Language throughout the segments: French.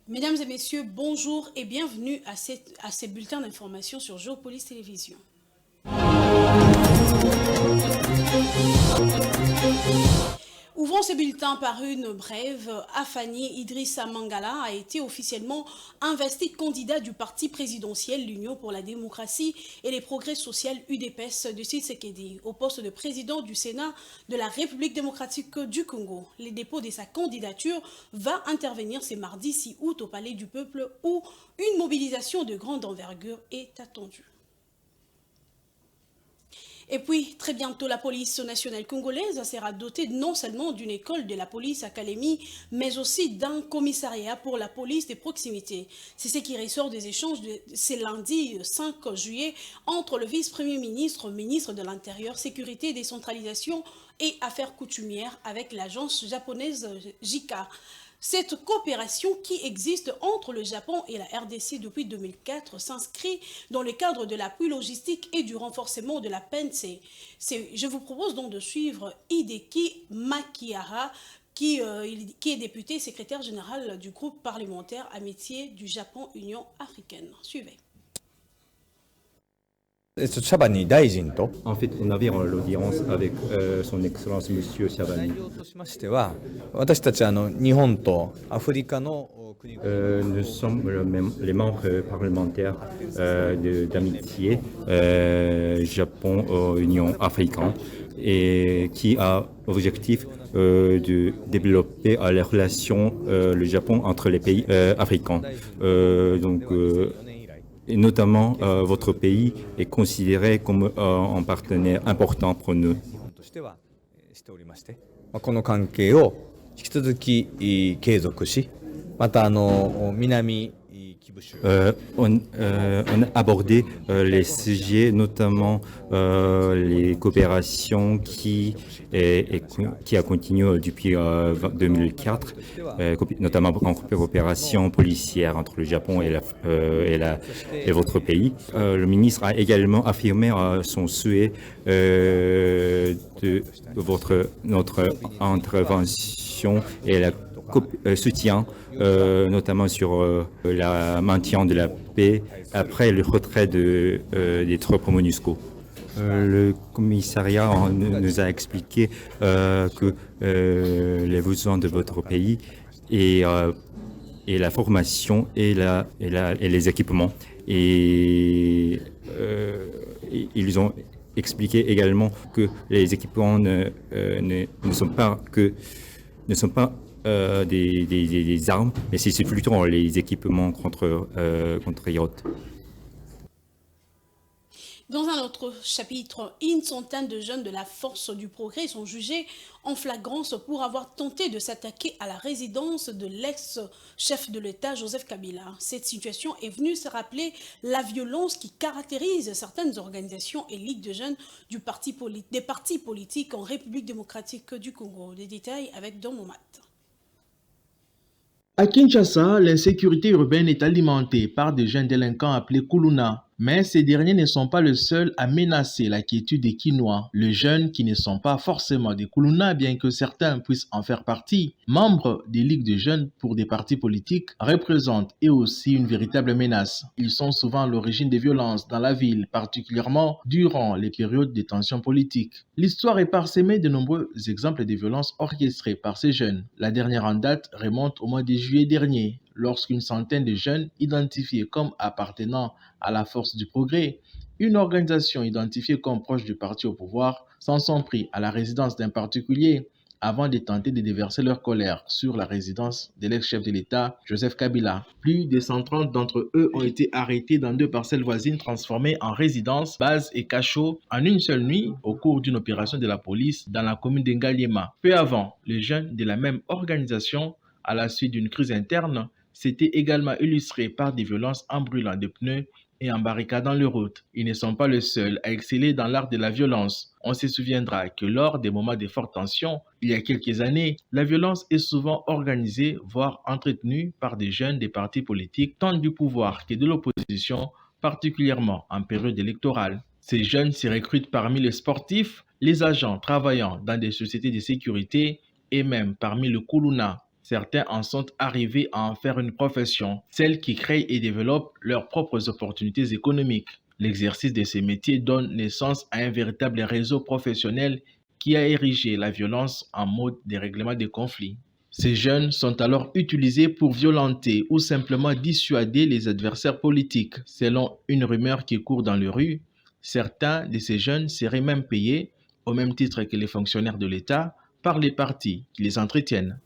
Mesdames et messieurs, bonjour et bienvenue à ces bulletins d'information sur Géopolis Télévision. Ouvrons ces bulletins par une brève. Afani Idrissa Mangala a été officiellement investi candidat du parti présidentiel l'Union pour la démocratie et les progrès sociaux UDPS de Tshisekedi au poste de président du Sénat de la République démocratique du Congo. Le dépôt de sa candidature va intervenir ce mardi 6 août au Palais du Peuple où une mobilisation de grande envergure est attendue. Et puis, très bientôt, la police nationale congolaise sera dotée non seulement d'une école de la police académie, mais aussi d'un commissariat pour la police des proximités. C'est ce qui ressort des échanges de ce lundi 5 juillet entre le vice-premier ministre, ministre de l'Intérieur, Sécurité et Décentralisation et Affaires coutumières avec l'agence japonaise JICA. Cette coopération qui existe entre le Japon et la RDC depuis 2004 s'inscrit dans le cadre de l'appui logistique et du renforcement de la PNC. Je vous propose donc de suivre Hideki Makihara, qui est député secrétaire général du groupe parlementaire Amitié du Japon-Union africaine. Suivez. En fait, on avait l'audience avec son Excellence Monsieur Chabani. Nous sommes les membres parlementaires d'amitié Japon-Union africaine et qui a l'objectif de développer les relations le Japon entre les pays africains. Et notamment, votre pays est considéré comme un partenaire important pour nous. On a abordé les sujets, notamment les coopérations qui a continué depuis 2004, notamment en coopération policière entre le Japon et votre pays. Le ministre a également affirmé son souhait de notre intervention et le soutien, notamment sur le maintien de la paix après le retrait des troupes MONUSCO. Le commissariat nous a expliqué que les besoins de votre pays et la formation et les équipements. Et ils ont expliqué également que les équipements ne sont pas des armes, mais c'est plutôt les équipements contre yacht. Dans un autre chapitre, une centaine de jeunes de la Force du Progrès sont jugés en flagrance pour avoir tenté de s'attaquer à la résidence de l'ex-chef de l'État, Joseph Kabila. Cette situation est venue se rappeler la violence qui caractérise certaines organisations et ligues de jeunes des partis politiques en République démocratique du Congo. Des détails avec Don Momat. À Kinshasa, l'insécurité urbaine est alimentée par des jeunes délinquants appelés Kuluna. Mais ces derniers ne sont pas les seuls à menacer la quiétude des Kinois. Les jeunes qui ne sont pas forcément des Kuluna, bien que certains puissent en faire partie, membres des ligues de jeunes pour des partis politiques, représentent eux aussi une véritable menace. Ils sont souvent à l'origine des violences dans la ville, particulièrement durant les périodes de tensions politiques. L'histoire est parsemée de nombreux exemples de violences orchestrées par ces jeunes. La dernière en date remonte au mois de juillet dernier, lorsqu'une centaine de jeunes identifiés comme appartenant à la Force du Progrès, une organisation identifiée comme proche du parti au pouvoir, s'en sont pris à la résidence d'un particulier avant de tenter de déverser leur colère sur la résidence de l'ex-chef de l'État, Joseph Kabila. Plus de 130 d'entre eux ont été arrêtés dans 2 parcelles voisines transformées en résidences, bases et cachots en une seule nuit au cours d'une opération de la police dans la commune d'Engaliema. Peu avant, les jeunes de la même organisation, à la suite d'une crise interne, s'étaient également illustrés par des violences en brûlant des pneus et en barricadant les routes. Ils ne sont pas les seuls à exceller dans l'art de la violence. On se souviendra que lors des moments de forte tension, il y a quelques années, la violence est souvent organisée, voire entretenue par des jeunes des partis politiques, tant du pouvoir que de l'opposition, particulièrement en période électorale. Ces jeunes s'y recrutent parmi les sportifs, les agents travaillant dans des sociétés de sécurité et même parmi le Kuluna. Certains en sont arrivés à en faire une profession, celle qui crée et développe leurs propres opportunités économiques. L'exercice de ces métiers donne naissance à un véritable réseau professionnel qui a érigé la violence en mode de règlement des conflits. Ces jeunes sont alors utilisés pour violenter ou simplement dissuader les adversaires politiques. Selon une rumeur qui court dans les rues, certains de ces jeunes seraient même payés, au même titre que les fonctionnaires de l'État, par les partis qui les entretiennent.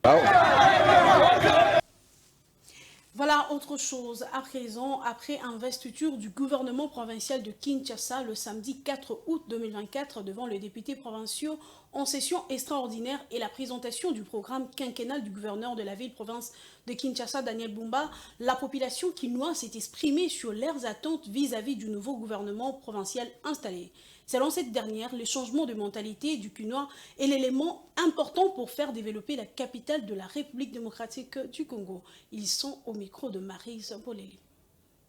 Voilà autre chose. À présent, après investiture du gouvernement provincial de Kinshasa le samedi 4 août 2024 devant les députés provinciaux en session extraordinaire et la présentation du programme quinquennal du gouverneur de la ville-province de Kinshasa, Daniel Bumba, la population quinoise s'est exprimée sur leurs attentes vis-à-vis du nouveau gouvernement provincial installé. Selon cette dernière, le changement de mentalité du Quinois est l'élément important pour faire développer la capitale de la République démocratique du Congo. Ils sont au micro de Marie Zampoleli.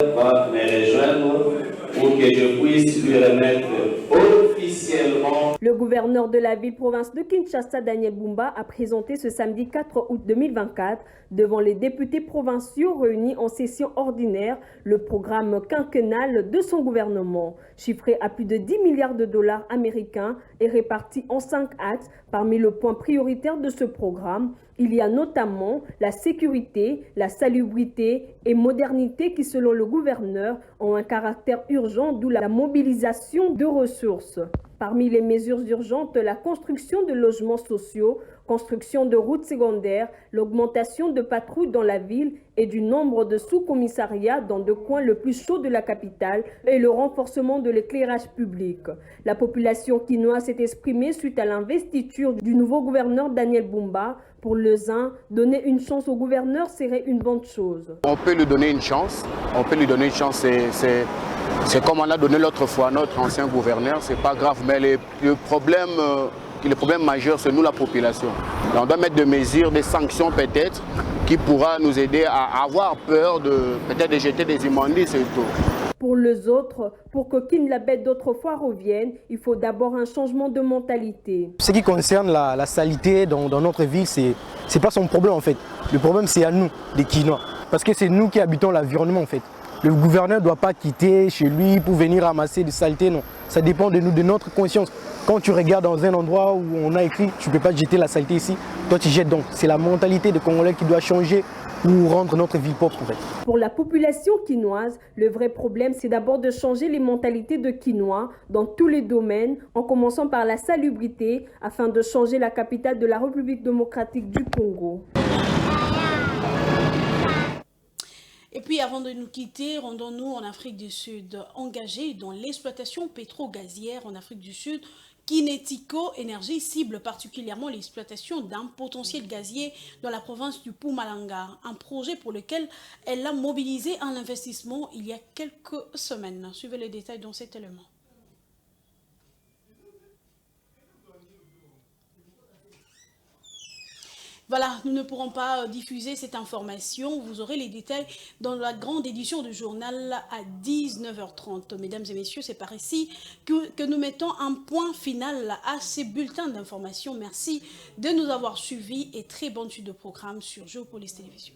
Va me rejoindre pour que je puisse lui remettre officiellement. Le gouverneur de la ville-province de Kinshasa, Daniel Bumba, a présenté ce samedi 4 août 2024 devant les députés provinciaux réunis en session ordinaire le programme quinquennal de son gouvernement, chiffré à plus de 10 milliards de dollars américains et réparti en 5 axes. Parmi les points prioritaires de ce programme, il y a notamment la sécurité, la salubrité et modernité qui, selon le gouverneur, ont un caractère urgent, d'où la mobilisation de ressources. Parmi les mesures urgentes, la construction de logements sociaux, construction de routes secondaires, l'augmentation de patrouilles dans la ville et du nombre de sous-commissariats dans deux coins le plus chauds de la capitale et le renforcement de l'éclairage public. La population quinoise s'est exprimée suite à l'investiture du nouveau gouverneur Daniel Bumba. Pour les uns, donner une chance au gouverneur serait une bonne chose. On peut lui donner une chance, c'est comme on a donné l'autre fois à notre ancien gouverneur, c'est pas grave, mais le problème majeur, c'est nous la population. On doit mettre des mesures, des sanctions peut-être, qui pourra nous aider à avoir peur peut-être de jeter des immondices et tout. Pour les autres, pour que Kin la bête d'autrefois revienne, il faut d'abord un changement de mentalité. Ce qui concerne la saleté dans notre ville, c'est pas son problème en fait. Le problème c'est à nous, les Quinois. Parce que c'est nous qui habitons l'environnement en fait. Le gouverneur ne doit pas quitter chez lui pour venir ramasser des saletés, non. Ça dépend de nous, de notre conscience. Quand tu regardes dans un endroit où on a écrit « tu ne peux pas jeter la saleté ici », toi tu jettes donc. C'est la mentalité des Congolais qui doit changer pour rendre notre ville propre en fait. Pour la population quinoise, le vrai problème c'est d'abord de changer les mentalités de Quinois dans tous les domaines, en commençant par la salubrité, afin de changer la capitale de la République démocratique du Congo. Et puis avant de nous quitter, rendons-nous en Afrique du Sud. Engagés dans l'exploitation pétro-gazière en Afrique du Sud, Kinetico Énergie cible particulièrement l'exploitation d'un potentiel gazier dans la province du Mpumalanga, un projet pour lequel elle a mobilisé un investissement il y a quelques semaines. Suivez les détails dans cet élément. Voilà, nous ne pourrons pas diffuser cette information. Vous aurez les détails dans la grande édition du journal à 19h30. Mesdames et messieurs, c'est par ici que nous mettons un point final à ces bulletins d'information. Merci de nous avoir suivis et très bonne suite de programme sur Géopolis Télévision.